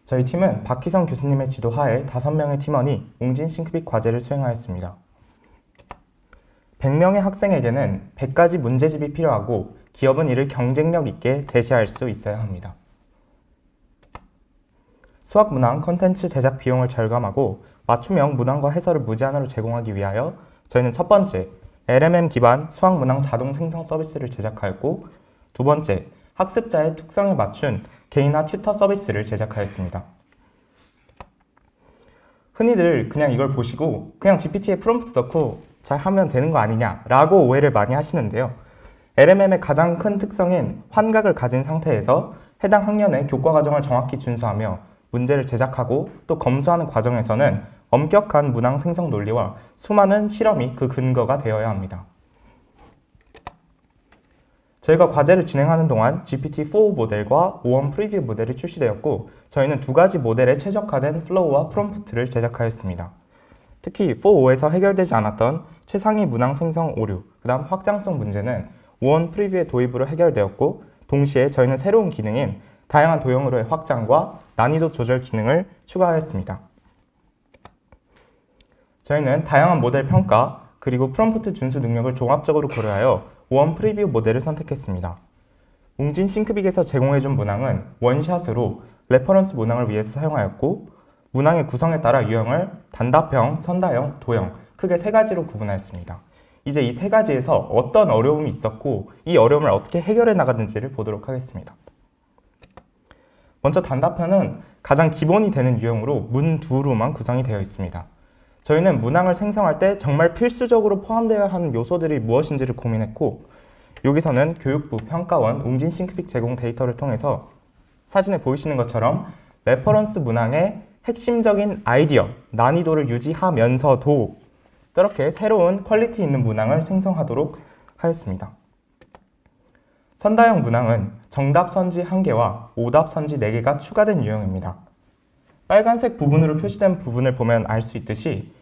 저희 팀은 박희성 교수님의 지도하에 5명의 팀원이 웅진 싱크빅 과제를 수행하였습니다. 100명의 학생에게는 100가지 문제집이 필요하고 기업은 이를 경쟁력 있게 제시할 수 있어야 합니다. 수학 문항 컨텐츠 제작 비용을 절감하고 맞춤형 문항과 해설을 무제한으로 제공하기 위하여 저희는 첫 번째, LMM 기반 수학 문항 자동 생성 서비스를 제작하였고, 두 번째, 학습자의 특성에 맞춘 개인화 튜터 서비스를 제작하였습니다. 흔히들 그냥 이걸 보시고 그냥 GPT에 프롬프트 넣고 잘 하면 되는 거 아니냐 라고 오해를 많이 하시는데요. LMM의 가장 큰 특성인 환각을 가진 상태에서 해당 학년의 교과 과정을 정확히 준수하며 문제를 제작하고 또 검수하는 과정에서는 엄격한 문항 생성 논리와 수많은 실험이 그 근거가 되어야 합니다. 저희가 과제를 진행하는 동안 GPT-4 모델과 O1 프리뷰 모델이 출시되었고, 저희는 두 가지 모델에 최적화된 플로우와 프롬프트를 제작하였습니다. 특히 4.5에서 해결되지 않았던 최상위 문항 생성 오류, 그 다음 확장성 문제는 O1 프리뷰의 도입으로 해결되었고, 동시에 저희는 새로운 기능인 다양한 도형으로의 확장과 난이도 조절 기능을 추가하였습니다. 저희는 다양한 모델 평가, 그리고 프롬프트 준수 능력을 종합적으로 고려하여 O1 프리뷰 모델을 선택했습니다. 웅진 싱크빅에서 제공해준 문항은 원샷으로 레퍼런스 문항을 위해서 사용하였고, 문항의 구성에 따라 유형을 단답형, 선다형, 도형 크게 3가지로 구분하였습니다. 이제 이 3가지에서 어떤 어려움이 있었고 이 어려움을 어떻게 해결해 나갔는지를 보도록 하겠습니다. 먼저 단답형은 가장 기본이 되는 유형으로 문 2로만 구성이 되어 있습니다. 저희는 문항을 생성할 때 정말 필수적으로 포함되어야 하는 요소들이 무엇인지를 고민했고, 여기서는 교육부 평가원 웅진 싱크빅 제공 데이터를 통해서 사진에 보이시는 것처럼 레퍼런스 문항의 핵심적인 아이디어, 난이도를 유지하면서도 저렇게 새로운 퀄리티 있는 문항을 생성하도록 하였습니다. 선다형 문항은 정답 선지 1개와 오답 선지 4개가 추가된 유형입니다. 빨간색 부분으로 표시된 부분을 보면 알 수 있듯이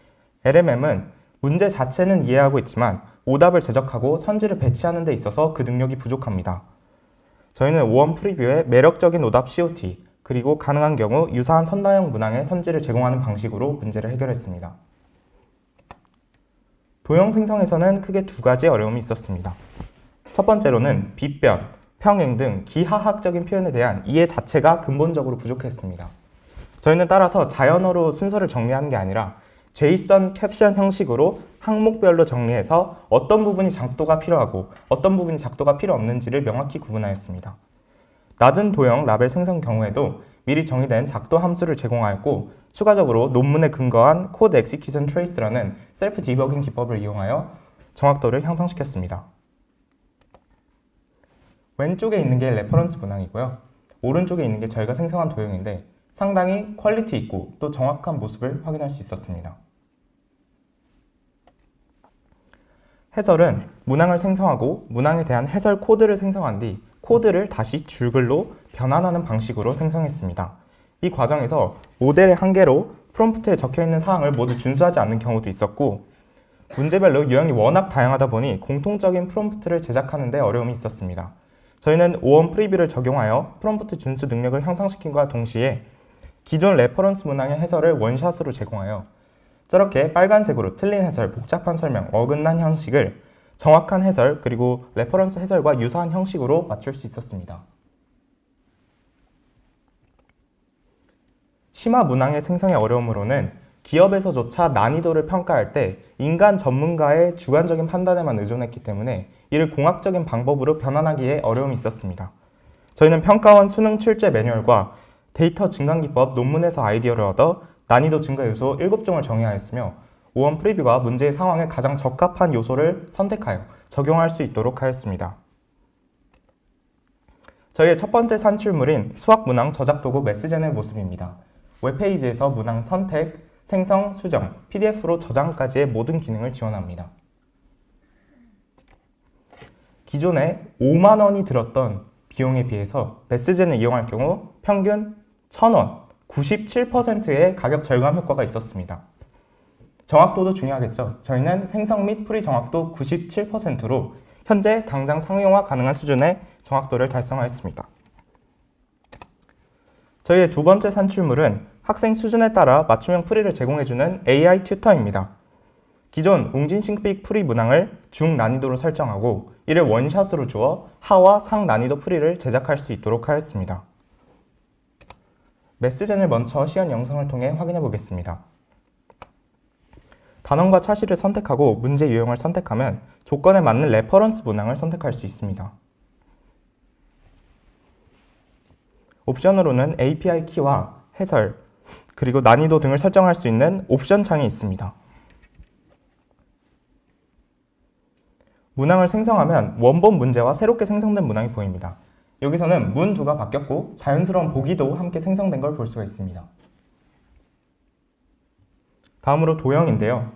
LMM은 문제 자체는 이해하고 있지만 오답을 제적하고 선지를 배치하는 데 있어서 그 능력이 부족합니다. 저희는 O1 프리뷰에 매력적인 오답 COT, 그리고 가능한 경우 유사한 선다형 문항의 선지를 제공하는 방식으로 문제를 해결했습니다. 도형 생성에서는 크게 2가지 어려움이 있었습니다. 첫 번째로는 빗변, 평행 등 기하학적인 표현에 대한 이해 자체가 근본적으로 부족했습니다. 저희는 따라서 자연어로 순서를 정리하는 게 아니라 JSON 캡션 형식으로 항목별로 정리해서 어떤 부분이 작도가 필요하고 어떤 부분이 작도가 필요 없는지를 명확히 구분하였습니다. 낮은 도형 라벨 생성 경우에도 미리 정의된 작도 함수를 제공하였고, 추가적으로 논문에 근거한 코드 엑시큐션 트레이스라는 셀프 디버깅 기법을 이용하여 정확도를 향상시켰습니다. 왼쪽에 있는 게 레퍼런스 문항이고요. 오른쪽에 있는 게 저희가 생성한 도형인데 상당히 퀄리티 있고 또 정확한 모습을 확인할 수 있었습니다. 해설은 문항을 생성하고 문항에 대한 해설 코드를 생성한 뒤 코드를 다시 줄글로 변환하는 방식으로 생성했습니다. 이 과정에서 모델의 한계로 프롬프트에 적혀있는 사항을 모두 준수하지 않는 경우도 있었고, 문제별로 유형이 워낙 다양하다 보니 공통적인 프롬프트를 제작하는 데 어려움이 있었습니다. 저희는 O1 프리뷰를 적용하여 프롬프트 준수 능력을 향상시킨과 동시에 기존 레퍼런스 문항의 해설을 원샷으로 제공하여 저렇게 빨간색으로 틀린 해설, 복잡한 설명, 어긋난 형식을 정확한 해설, 그리고 레퍼런스 해설과 유사한 형식으로 맞출 수 있었습니다. 심화 문항의 생성의 어려움으로는 기업에서조차 난이도를 평가할 때 인간 전문가의 주관적인 판단에만 의존했기 때문에 이를 공학적인 방법으로 변환하기에 어려움이 있었습니다. 저희는 평가원 수능 출제 매뉴얼과 데이터 증강기법 논문에서 아이디어를 얻어 난이도 증가 요소 7종을 정의하였으며 O1 프리뷰가 문제의 상황에 가장 적합한 요소를 선택하여 적용할 수 있도록 하였습니다. 저희의 첫 번째 산출물인 수학 문항 저작 도구 메스젠의 모습입니다. 웹페이지에서 문항 선택, 생성, 수정, PDF로 저장까지의 모든 기능을 지원합니다. 기존에 5만 원이 들었던 비용에 비해서 메스젠을 이용할 경우 평균 1,000원, 97%의 가격 절감 효과가 있었습니다. 정확도도 중요하겠죠. 저희는 생성 및 풀이 정확도 97%로 현재 당장 상용화 가능한 수준의 정확도를 달성하였습니다. 저희의 두 번째 산출물은 학생 수준에 따라 맞춤형 풀이를 제공해주는 AI 튜터입니다. 기존 웅진 싱크빅 풀이 문항을 중난이도로 설정하고 이를 원샷으로 주어 하와 상난이도 풀이를 제작할 수 있도록 하였습니다. 메스젠을 먼저 시연 영상을 통해 확인해 보겠습니다. 단원과 차시를 선택하고 문제 유형을 선택하면 조건에 맞는 레퍼런스 문항을 선택할 수 있습니다. 옵션으로는 API 키와 해설, 그리고 난이도 등을 설정할 수 있는 옵션 창이 있습니다. 문항을 생성하면 원본 문제와 새롭게 생성된 문항이 보입니다. 여기서는 문2가 바뀌었고 자연스러운 보기도 함께 생성된 걸 볼 수가 있습니다. 다음으로 도형인데요.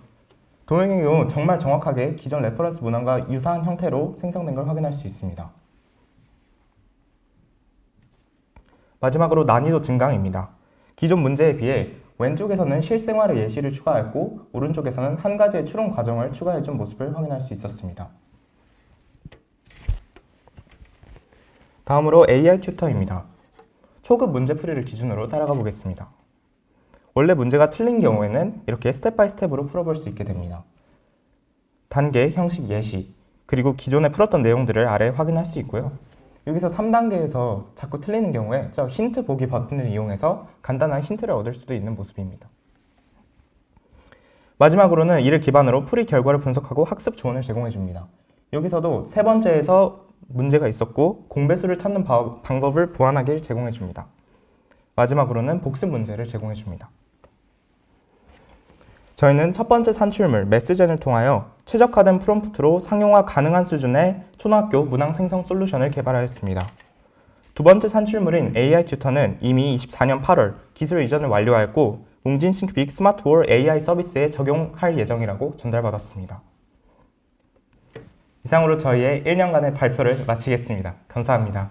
도형의 경우 정말 정확하게 기존 레퍼런스 문항과 유사한 형태로 생성된 걸 확인할 수 있습니다. 마지막으로 난이도 증강입니다. 기존 문제에 비해 왼쪽에서는 실생활의 예시를 추가했고 오른쪽에서는 한 가지의 추론 과정을 추가해준 모습을 확인할 수 있었습니다. 다음으로 AI 튜터입니다. 초급 문제 풀이를 기준으로 따라가 보겠습니다. 원래 문제가 틀린 경우에는 이렇게 스텝 바이 스텝으로 풀어볼 수 있게 됩니다. 단계, 형식, 예시, 그리고 기존에 풀었던 내용들을 아래 확인할 수 있고요. 여기서 3단계에서 자꾸 틀리는 경우에 저 힌트 보기 버튼을 이용해서 간단한 힌트를 얻을 수도 있는 모습입니다. 마지막으로는 이를 기반으로 풀이 결과를 분석하고 학습 조언을 제공해 줍니다. 여기서도 세 번째에서 문제가 있었고 공배수를 찾는 방법을 보완하길 제공해 줍니다. 마지막으로는 복습 문제를 제공해 줍니다. 저희는 첫 번째 산출물 메스젠을 통하여 최적화된 프롬프트로 상용화 가능한 수준의 초등학교 문항 생성 솔루션을 개발하였습니다. 두 번째 산출물인 AI 튜터는 이미 24년 8월 기술 이전을 완료하였고 웅진 싱크빅 스마트월 AI 서비스에 적용할 예정이라고 전달받았습니다. 이상으로 저희의 1년간의 발표를 마치겠습니다. 감사합니다.